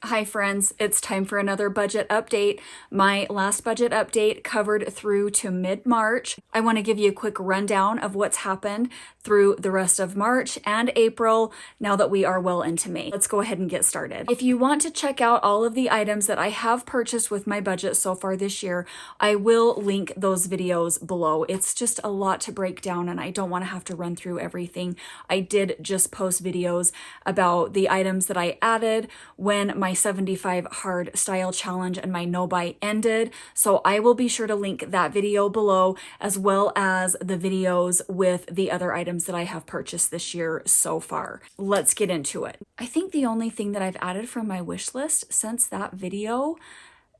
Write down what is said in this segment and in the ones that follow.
Hi friends, it's time for another budget update. My last budget update covered through to mid-March. I want to give you a quick rundown of what's happened through the rest of March and April now that we are well into May. Let's go ahead and get started. If you want to check out all of the items that I have purchased with my budget so far this year, I will link those videos below. It's just a lot to break down and I don't want to have to run through everything. I did just post videos about the items that I added when my 75 hard style challenge and my no buy ended. So I will be sure to link that video below, as well as the videos with the other items that I have purchased this year so far. Let's get into it. I think the only thing that I've added from my wish list since that video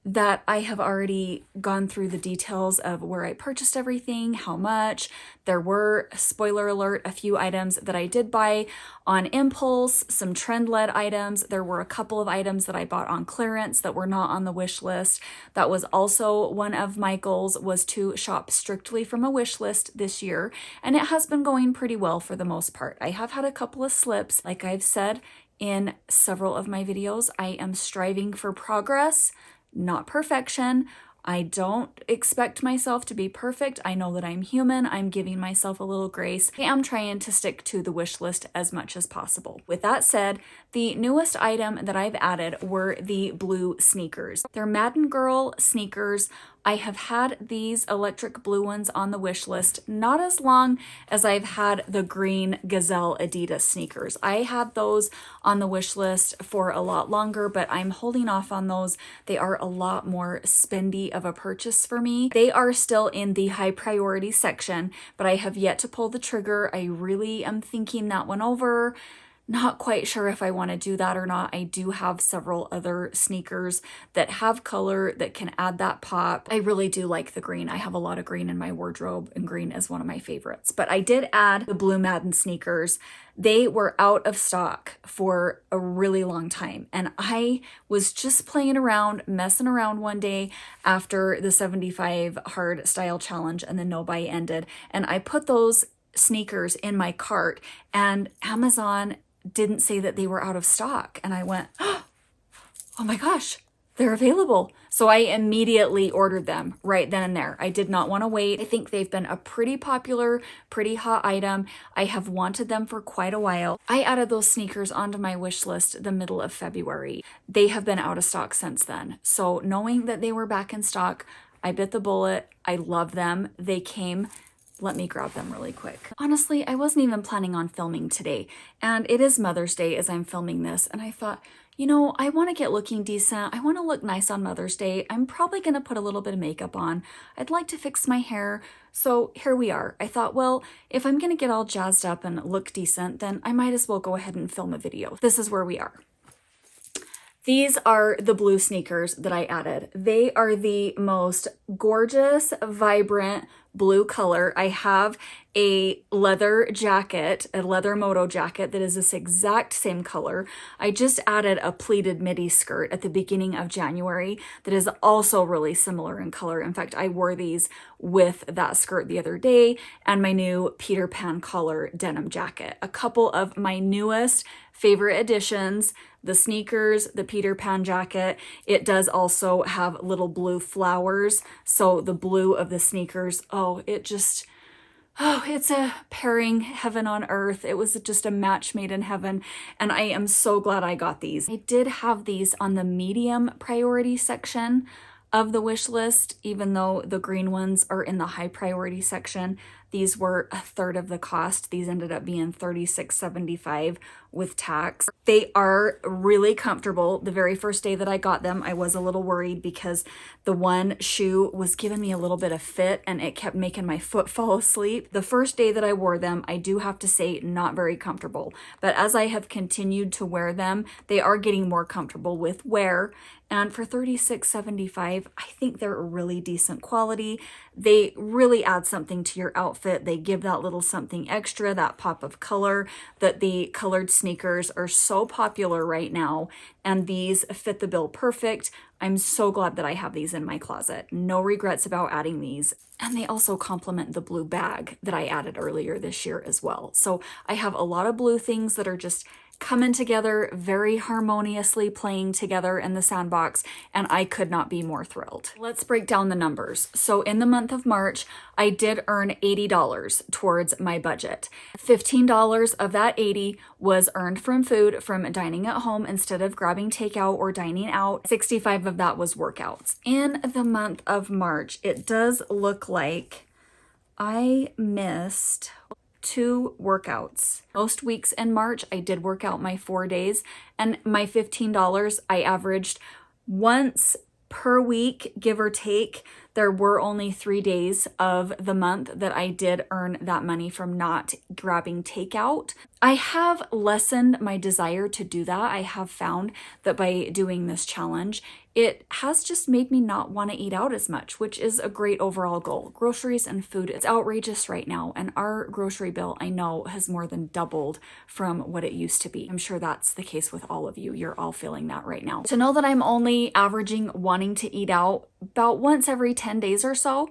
that I have already gone through the details of where I purchased everything, how much. There were, spoiler alert, a few items that I did buy on impulse, some trend-led items. There were a couple of items that I bought on clearance that were not on the wish list. That was also one of my goals, was to shop strictly from a wish list this year, and it has been going pretty well for the most part. I have had a couple of slips. Like I've said in several of my videos, I am striving for progress, not perfection. I don't expect myself to be perfect. I know that I'm human. I'm giving myself a little grace. I am trying to stick to the wish list as much as possible. With that said, the newest item that I've added were the blue sneakers. They're Madden Girl sneakers. I have had these electric blue ones on the wish list not as long as I've had the green Gazelle Adidas sneakers. I had those on the wish list for a lot longer, but I'm holding off on those. They are a lot more spendy of a purchase for me. They are still in the high priority section, but I have yet to pull the trigger. I really am thinking that one over. Not quite sure if I want to do that or not. I do have several other sneakers that have color that can add that pop. I really do like the green. I have a lot of green in my wardrobe and green is one of my favorites. But I did add the blue Madden sneakers. They were out of stock for a really long time. And I was just playing around, messing around one day after the 75 hard style challenge and the no buy ended. And I put those sneakers in my cart and Amazon didn't say that they were out of stock. And I went, oh my gosh, they're available. So I immediately ordered them right then and there. I did not want to wait. I think they've been a pretty popular, pretty hot item. I have wanted them for quite a while. I added those sneakers onto my wish list the middle of February. They have been out of stock since then. So knowing that they were back in stock, I bit the bullet. I love them. They came. Let me grab them really quick. Honestly, I wasn't even planning on filming today, and it is Mother's Day as I'm filming this, and I thought, you know, I want to get looking decent. I want to look nice on Mother's Day. I'm probably going to put a little bit of makeup on. I'd like to fix my hair. So here we are. I thought, well, if I'm going to get all jazzed up and look decent, then I might as well go ahead and film a video. This is where we are. These are the blue sneakers that I added. They are the most gorgeous, vibrant blue color. I have a leather jacket, a leather moto jacket that is this exact same color. I just added a pleated midi skirt at the beginning of January that is also really similar in color. In fact, I wore these with that skirt the other day and my new Peter Pan collar denim jacket. A couple of my newest favorite additions, the sneakers, the Peter Pan jacket. It does also have little blue flowers. So the blue of the sneakers, it's a pairing heaven on earth. It was just a match made in heaven. And I am so glad I got these. I did have these on the medium priority section of the wish list, even though the green ones are in the high priority section. These were a third of the cost. These ended up being $36.75 with tax. They are really comfortable. The very first day that I got them, I was a little worried because the one shoe was giving me a little bit of fit and it kept making my foot fall asleep. The first day that I wore them, I do have to say, not very comfortable. But as I have continued to wear them, they are getting more comfortable with wear. And for $36.75, I think they're a really decent quality. They really add something to your outfit. They give that little something extra, that pop of color, that the colored sneakers are so popular right now. And these fit the bill perfect. I'm so glad that I have these in my closet. No regrets about adding these. And they also complement the blue bag that I added earlier this year as well. So I have a lot of blue things that are just coming together very harmoniously, playing together in the sandbox, and I could not be more thrilled. Let's break down the numbers. So in the month of March, I did earn $80 towards my budget. $15 of that $80 was earned from food from dining at home instead of grabbing takeout or dining out. $65 of that was workouts. In the month of March, it does look like I missed 2 workouts. Most weeks in March, I did work out my 4 days, and my $15, I averaged once per week, give or take. There were only 3 days of the month that I did earn that money from not grabbing takeout. I have lessened my desire to do that. I have found that by doing this challenge, it has just made me not want to eat out as much, which is a great overall goal. Groceries and food, it's outrageous right now. And our grocery bill, I know, has more than doubled from what it used to be. I'm sure that's the case with all of you. You're all feeling that right now. To know that I'm only averaging wanting to eat out about once every 10 days or so,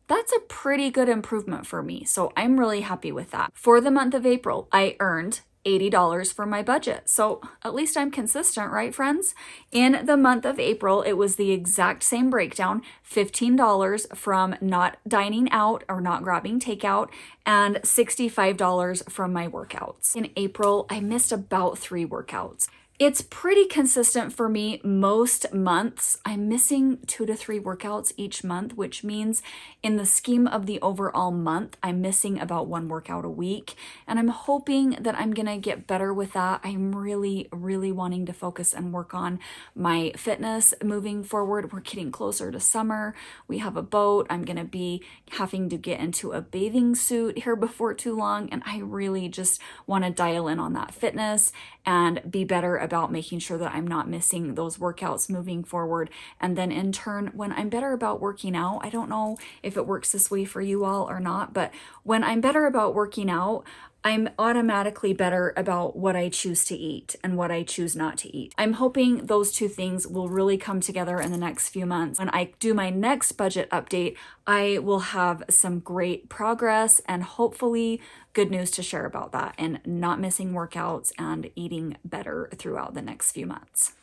that's a pretty good improvement for me. So I'm really happy with that. For the month of April, I earned $80 for my budget. So at least I'm consistent, right, friends? In the month of April, it was the exact same breakdown, $15 from not dining out or not grabbing takeout, and $65 from my workouts. In April, I missed about 3 workouts. It's pretty consistent for me most months. I'm missing 2 to 3 workouts each month, which means in the scheme of the overall month, I'm missing about 1 workout a week. And I'm hoping that I'm gonna get better with that. I'm really wanting to focus and work on my fitness moving forward. We're getting closer to summer. We have a boat. I'm gonna be having to get into a bathing suit here before too long. And I really just wanna dial in on that fitness and be better about making sure that I'm not missing those workouts moving forward. And then in turn, when I'm better about working out, I don't know if it works this way for you all or not, but when I'm better about working out, I'm automatically better about what I choose to eat and what I choose not to eat. I'm hoping those 2 things will really come together in the next few months. When I do my next budget update, I will have some great progress and hopefully good news to share about that and not missing workouts and eating better throughout the next few months.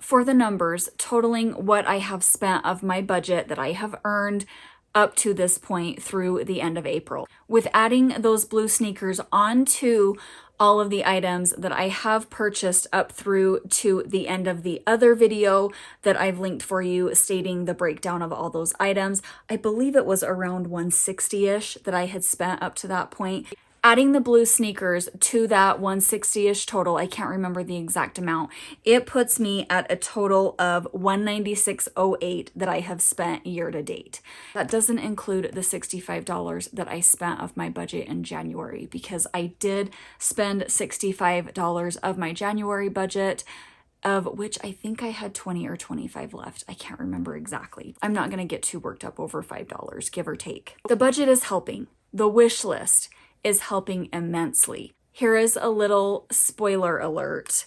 For the numbers, totaling what I have spent of my budget that I have earned up to this point through the end of April. With adding those blue sneakers onto all of the items that I have purchased up through to the end of the other video that I've linked for you stating the breakdown of all those items, I believe it was around 160-ish that I had spent up to that point. Adding the blue sneakers to that 160-ish total, I can't remember the exact amount, it puts me at a total of $196.08 that I have spent year to date. That doesn't include the $65 that I spent of my budget in January, because I did spend $65 of my January budget, of which I think I had 20 or 25 left. I can't remember exactly. I'm not gonna get too worked up over $5, give or take. The budget is helping. The wish list is helping immensely. Here is a little spoiler alert.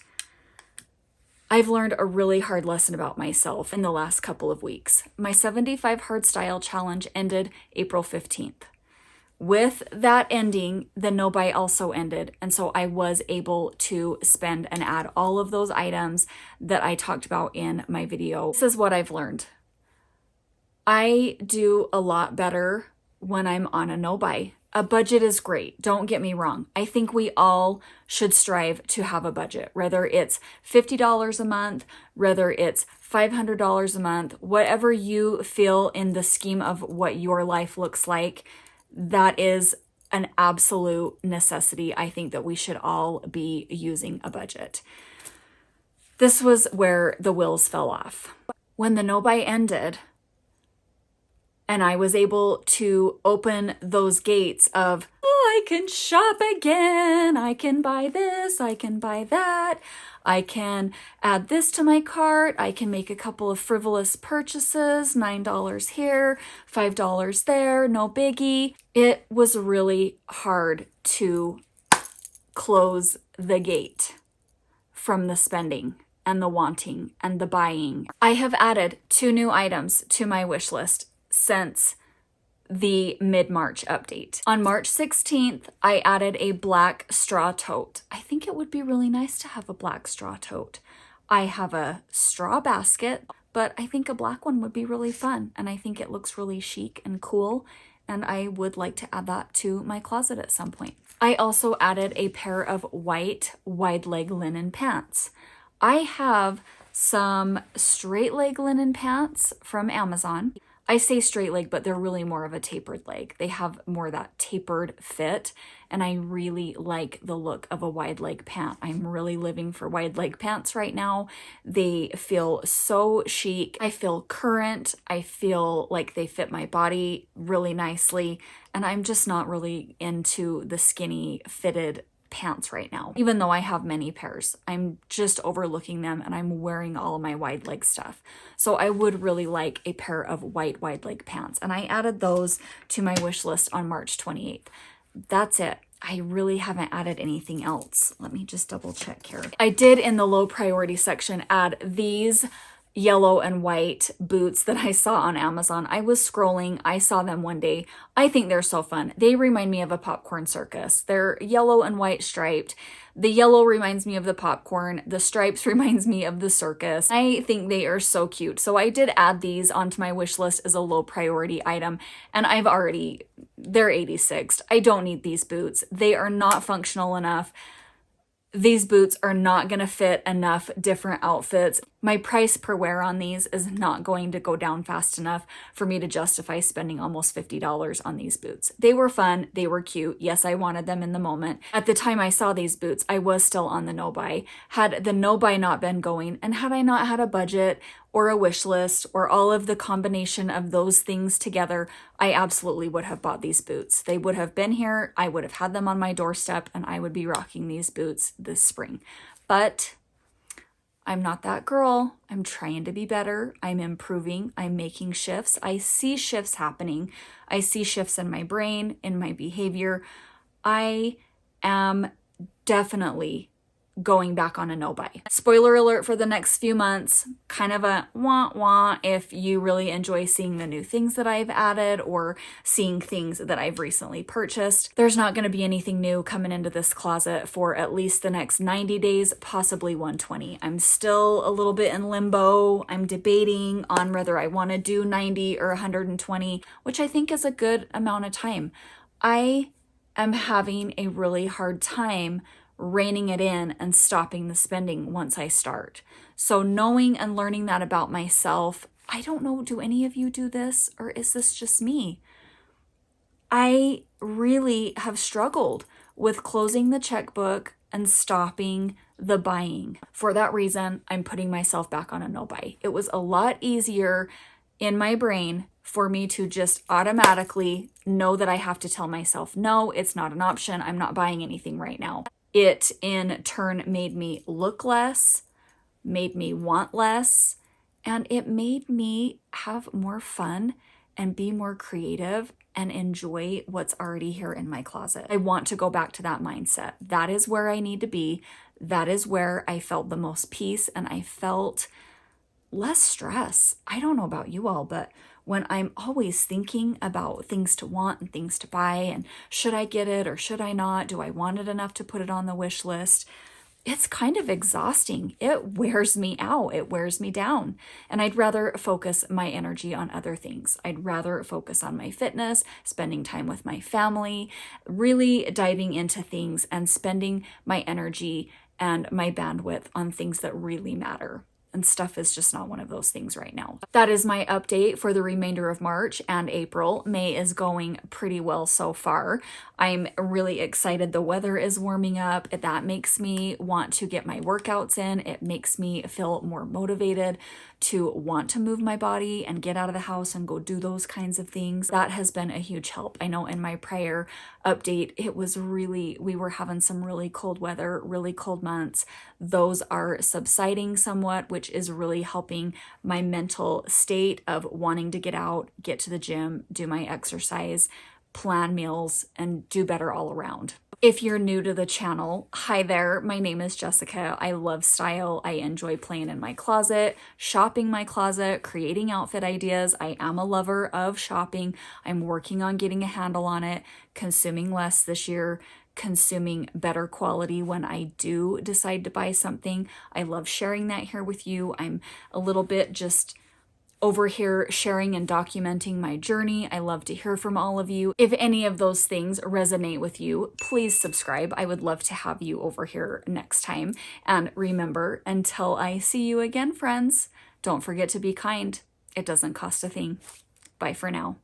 I've learned a really hard lesson about myself in the last couple of weeks. My 75 Hard Style Challenge ended April 15th. With that ending, the no buy also ended. And so I was able to spend and add all of those items that I talked about in my video. This is what I've learned. I do a lot better when I'm on a no buy. A budget is great, don't get me wrong. I think we all should strive to have a budget, whether it's $50 a month, whether it's $500 a month, whatever you feel in the scheme of what your life looks like, that is an absolute necessity. I think that we should all be using a budget. This was where the wheels fell off. When the no buy ended, and I was able to open those gates of, oh, I can shop again. I can buy this. I can buy that. I can add this to my cart. I can make a couple of frivolous purchases, $9 here, $5 there, no biggie. It was really hard to close the gate from the spending and the wanting and the buying. I have added 2 new items to my wish list since the mid-March update. On March 16th, I added a black straw tote. I think it would be really nice to have a black straw tote. I have a straw basket, but I think a black one would be really fun, and I think it looks really chic and cool, and I would like to add that to my closet at some point. I also added a pair of white wide leg linen pants. I have some straight leg linen pants from Amazon. I say straight leg, but they're really more of a tapered leg. They have more of that tapered fit, and I really like the look of a wide leg pant. I'm really living for wide leg pants right now. They feel so chic. I feel current. I feel like they fit my body really nicely, and I'm just not really into the skinny fitted pants right now, even though I have many pairs. I'm just overlooking them, and I'm wearing all of my wide leg stuff. So I would really like a pair of white wide leg pants, and I added those to my wish list on March 28th. That's it. I really haven't added anything else. Let me just double check here. I did, in the low priority section, add these yellow and white boots that I saw on Amazon. I was scrolling, I saw them one day. I think they're so fun. They remind me of a popcorn circus. They're yellow and white striped. The yellow reminds me of the popcorn. The stripes reminds me of the circus. I think they are so cute. So I did add these onto my wish list as a low priority item, and they're 86. I don't need these boots. They are not functional enough. These boots are not going to fit enough different outfits. My price per wear on these is not going to go down fast enough for me to justify spending almost $50 on these boots. They were fun. They were cute. Yes, I wanted them in the moment. At the time I saw these boots, I was still on the no buy. Had the no buy not been going, and had I not had a budget or a wish list or all of the combination of those things together, I absolutely would have bought these boots. They would have been here. I would have had them on my doorstep, and I would be rocking these boots this spring. But I'm not that girl. I'm trying to be better. I'm improving. I'm making shifts. I see shifts happening. I see shifts in my brain, in my behavior. I am definitely going back on a no buy. Spoiler alert for the next few months, kind of a wah if you really enjoy seeing the new things that I've added or seeing things that I've recently purchased. There's not going to be anything new coming into this closet for at least the next 90 days, possibly 120. I'm still a little bit in limbo. I'm debating on whether I want to do 90 or 120, which I think is a good amount of time. I am having a really hard time reining it in and stopping the spending once I start. So knowing and learning that about myself, I don't know, do any of you do this, or is this just me? I really have struggled with closing the checkbook and stopping the buying. For that reason, I'm putting myself back on a no buy. It was a lot easier in my brain for me to just automatically know that I have to tell myself, no, it's not an option. I'm not buying anything right now. It in turn made me look less, made me want less, and it made me have more fun and be more creative and enjoy what's already here in my closet. I want to go back to that mindset. That is where I need to be. That is where I felt the most peace, and I felt less stress. I don't know about you all, but when I'm always thinking about things to want and things to buy, and should I get it or should I not? Do I want it enough to put it on the wish list? It's kind of exhausting. It wears me out. It wears me down. And I'd rather focus my energy on other things. I'd rather focus on my fitness, spending time with my family, really diving into things and spending my energy and my bandwidth on things that really matter. And stuff is just not one of those things right now. That is my update for the remainder of March and April. May is going pretty well so far. I'm really excited. The weather is warming up. That makes me want to get my workouts in. It makes me feel more motivated to want to move my body and get out of the house and go do those kinds of things. That has been a huge help. I know in my prior update, we were having some really cold weather, really cold months. Those are subsiding somewhat, which is really helping my mental state of wanting to get out, get to the gym, do my exercise, plan meals, and do better all around. If you're new to the channel, hi there, my name is Jessica. I love style. I enjoy playing in my closet, shopping my closet, creating outfit ideas. I am a lover of shopping. I'm working on getting a handle on it, consuming less this year, consuming better quality when I do decide to buy something. I love sharing that here with you. I'm a little bit just over here sharing and documenting my journey. I love to hear from all of you. If any of those things resonate with you, please subscribe. I would love to have you over here next time. And remember, until I see you again, friends, don't forget to be kind. It doesn't cost a thing. Bye for now.